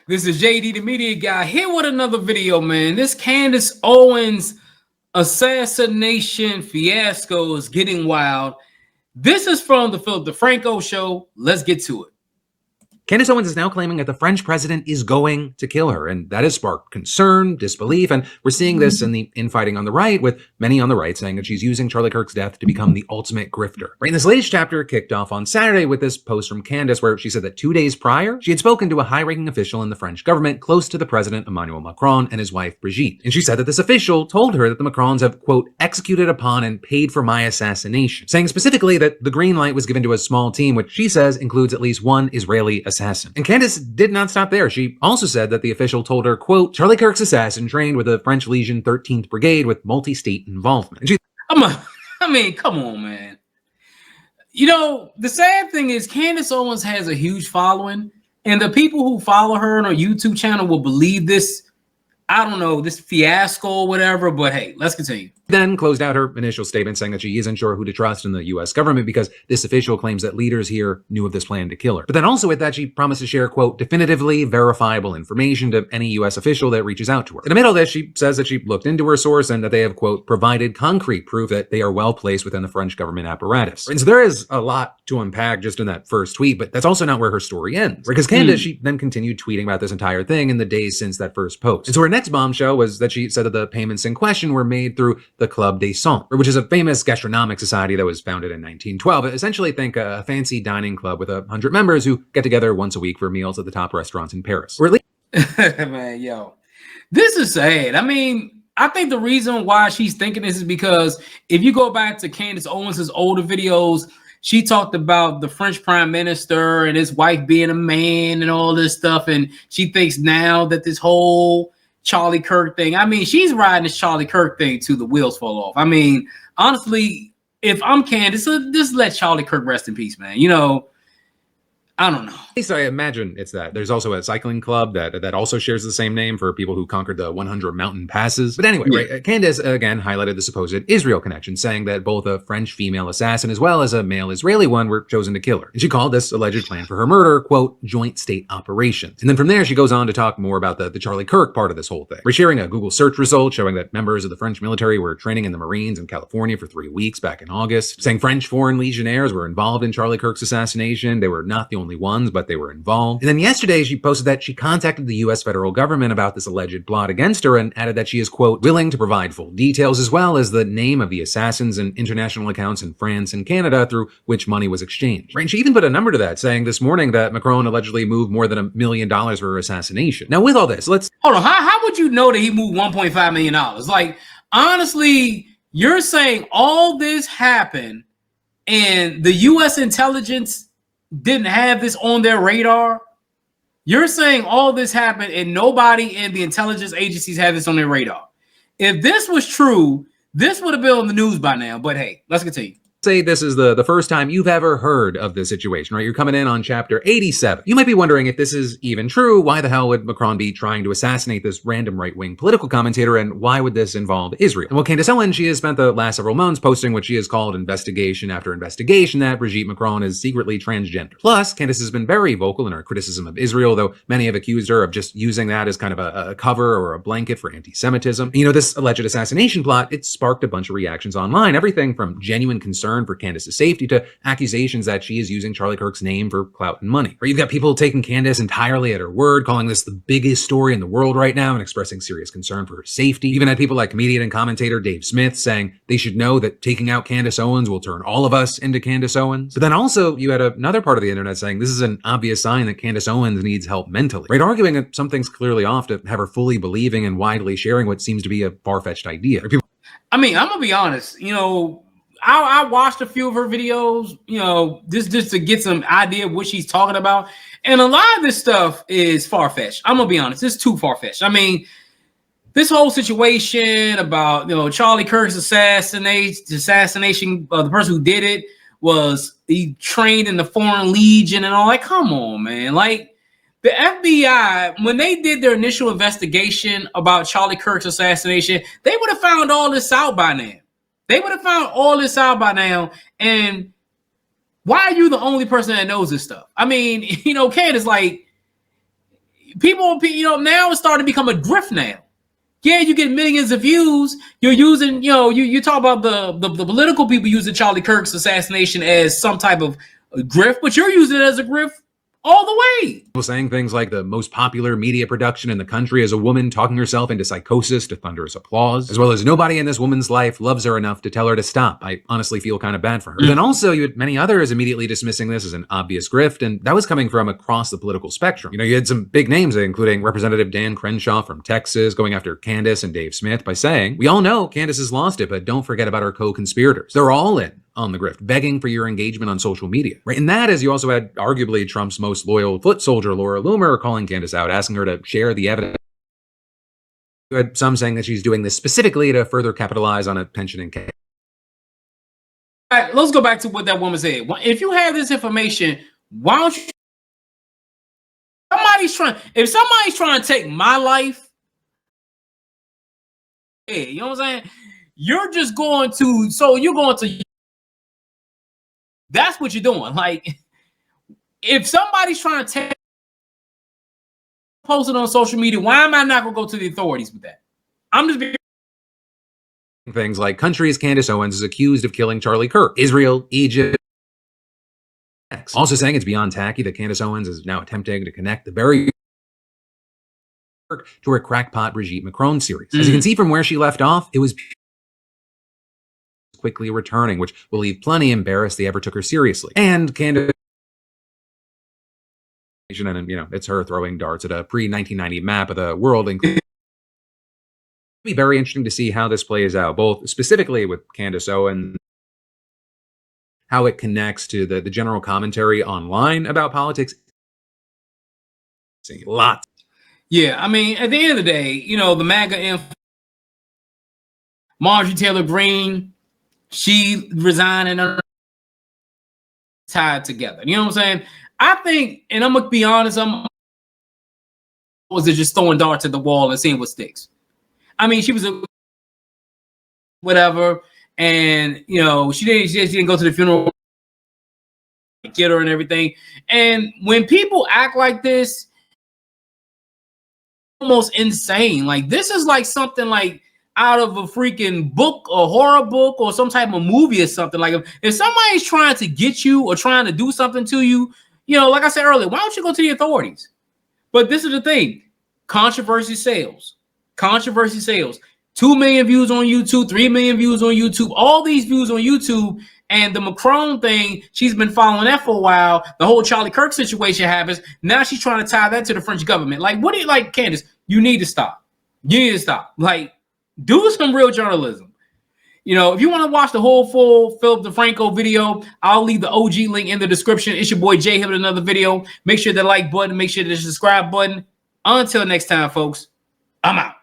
This is JD, the media guy, here with another video, man. This Candace Owens assassination fiasco is getting wild. This is from the Phillip DeFranco show. Let's get to it. Candace Owens is now claiming that the French president is going to kill her, and that has sparked concern, disbelief, and we're seeing this in the infighting on the right, with many on the right saying that she's using Charlie Kirk's death to become the ultimate grifter. Right, and this latest chapter kicked off on Saturday with this post from Candace where she said that 2 days prior, she had spoken to a high-ranking official in the French government close to the president Emmanuel Macron and his wife Brigitte. And she said that this official told her that the Macrons have, quote, executed upon and paid for my assassination, saying specifically that the green light was given to a small team, which she says includes at least one Israeli assassin. And Candace did not stop there. She also said that the official told her, quote, Charlie Kirk's assassin trained with the French Legion 13th Brigade with multi-state involvement. And she, I mean, come on, man. You know, the sad thing is Candace Owens has a huge following, and the people who follow her on her YouTube channel will believe this, I don't know, this fiasco or whatever, but hey, let's continue. Then closed out her initial statement saying that she isn't sure who to trust in the U.S. government because this official claims that leaders here knew of this plan to kill her. But then also with that, she promised to share, quote, definitively verifiable information to any U.S. official that reaches out to her. In the middle of this, she says that she looked into her source and that they have, quote, provided concrete proof that they are well placed within the French government apparatus. And so there is a lot to unpack just in that first tweet, but that's also not where her story ends. Because Candace, she then continued tweeting about this entire thing in the days since that first post. And so her next bombshell was that she said that the payments in question were made through the Club des Cent, which is a famous gastronomic society that was founded in 1912. Essentially, think a fancy dining club with 100 members who get together once a week for meals at the top restaurants in Paris. Or at least man, yo, this is sad. I mean, I think the reason why she's thinking this is because if you go back to Candace Owens' older videos, she talked about the French prime minister and his wife being a man and all this stuff. And she thinks now that this whole Charlie Kirk thing, I mean, she's riding this Charlie Kirk thing till the wheels fall off. I mean, honestly, if I'm Candace, just let Charlie Kirk rest in peace, man. You know, I don't know. At least I imagine it's that. There's also a cycling club that also shares the same name for people who conquered the 100 mountain passes. But anyway, right, Candace again highlighted the supposed Israel connection, saying that both a French female assassin as well as a male Israeli one were chosen to kill her. And she called this alleged plan for her murder, quote, joint state operation. And then from there, she goes on to talk more about the Charlie Kirk part of this whole thing. We're sharing a Google search result showing that members of the French military were training in the Marines in California for 3 weeks back in August, saying French foreign legionnaires were involved in Charlie Kirk's assassination. They were not the only ones, but they were involved. And then yesterday, she posted that she contacted the U.S. federal government about this alleged plot against her and added that she is, quote, willing to provide full details as well as the name of the assassins and international accounts in France and Canada through which money was exchanged. Right? And she even put a number to that, saying this morning that Macron allegedly moved more than $1 million for her assassination. Now, with all this, let's... Hold on. How would you know that he moved $1.5 million? Like, honestly, you're saying all this happened and the U.S. intelligence didn't have this on their radar? You're saying all this happened and nobody in the intelligence agencies had this on their radar. If this was true, this would have been on the news by now. But hey, let's continue. Say this is the first time you've ever heard of this situation, right? You're coming in on chapter 87. You might be wondering if this is even true. Why the hell would Macron be trying to assassinate this random right-wing political commentator, and why would this involve Israel? And well, Candace Owens, she has spent the last several months posting what she has called investigation after investigation that Brigitte Macron is secretly transgender. Plus, Candace has been very vocal in her criticism of Israel, though many have accused her of just using that as kind of a cover or a blanket for anti-Semitism. You know, this alleged assassination plot, it sparked a bunch of reactions online, everything from genuine concern for Candace's safety to accusations that she is using Charlie Kirk's name for clout and money. Or you've got people taking Candace entirely at her word, calling this the biggest story in the world right now and expressing serious concern for her safety. You even had people like comedian and commentator Dave Smith saying they should know that taking out Candace Owens will turn all of us into Candace Owens. But then also you had another part of the internet saying this is an obvious sign that Candace Owens needs help mentally, right? Arguing that something's clearly off to have her fully believing and widely sharing what seems to be a far-fetched idea. I mean, I'm gonna be honest, you know, I watched a few of her videos, you know, just to get some idea of what she's talking about. And a lot of this stuff is far-fetched. I'm going to be honest. It's too far-fetched. I mean, this whole situation about, you know, Charlie Kirk's assassination, the person who did it was he trained in the Foreign Legion and all that. Come on, man. Like, the FBI, when they did their initial investigation about Charlie Kirk's assassination, they would have found all this out by now. They would have found all this out by now. And why are you the only person that knows this stuff? I mean, you know, Candace, like, people, now it's starting to become a grift now. Yeah, you get millions of views. You're using, you talk about the political people using Charlie Kirk's assassination as some type of grift, but you're using it as a grift all the way. People saying things like the most popular media production in the country is a woman talking herself into psychosis to thunderous applause, as well as nobody in this woman's life loves her enough to tell her to stop. I honestly feel kind of bad for her. But then also you had many others immediately dismissing this as an obvious grift, and that was coming from across the political spectrum. You had some big names, including Representative Dan Crenshaw from Texas, going after Candace and Dave Smith by saying, we all know Candace has lost it, but don't forget about her co-conspirators. They're all in on the grift, begging for your engagement on social media. Right? And that is, you also had arguably Trump's most loyal foot soldier, Laura Loomer, calling Candace out, asking her to share the evidence. You had some saying that she's doing this specifically to further capitalize on a pension and cash. All right, let's go back to what that woman said. If you have this information, why don't you? If somebody's trying to take my life, hey, you know what I'm saying? You're going to. That's what you're doing. Like, if somebody's trying to post it on social media, why am I not going to go to the authorities with that? I'm just being. Things like countries Candace Owens is accused of killing Charlie Kirk, Israel, Egypt. Also saying it's beyond tacky that Candace Owens is now attempting to connect the very to her crackpot Brigitte Macron series. As you can see from where she left off, it was quickly returning, which will leave plenty embarrassed they ever took her seriously. And Candace, and it's her throwing darts at a pre-1990 map of the world. It'll be very interesting to see how this plays out, both specifically with Candace Owens, how it connects to the general commentary online about politics. Lots. Yeah, I mean, at the end of the day, the MAGA Marjorie Taylor Greene, she resigned and tied together. You know what I'm saying? I think, and I'm gonna be honest, was it just throwing darts at the wall and seeing what sticks? I mean, she was a whatever, and she didn't go to the funeral, get her and everything. And when people act like this, almost insane. Like, this is like something like out of a freaking book, a horror book, or some type of movie or something. Like, if somebody's trying to get you or trying to do something to you, like I said earlier, why don't you go to the authorities? But this is the thing. Controversy sales. 2 million views on YouTube, 3 million views on YouTube, all these views on YouTube. And the Macron thing, she's been following that for a while. The whole Charlie Kirk situation happens. Now she's trying to tie that to the French government. Like, what do you like, Candace? You need to stop. Like, do some real journalism. If you want to watch the whole full Phillip DeFranco video, I'll leave the OG link in the description. It's your boy Jay here with another video. Make sure the like button, make sure the subscribe button. Until next time, folks, I'm out.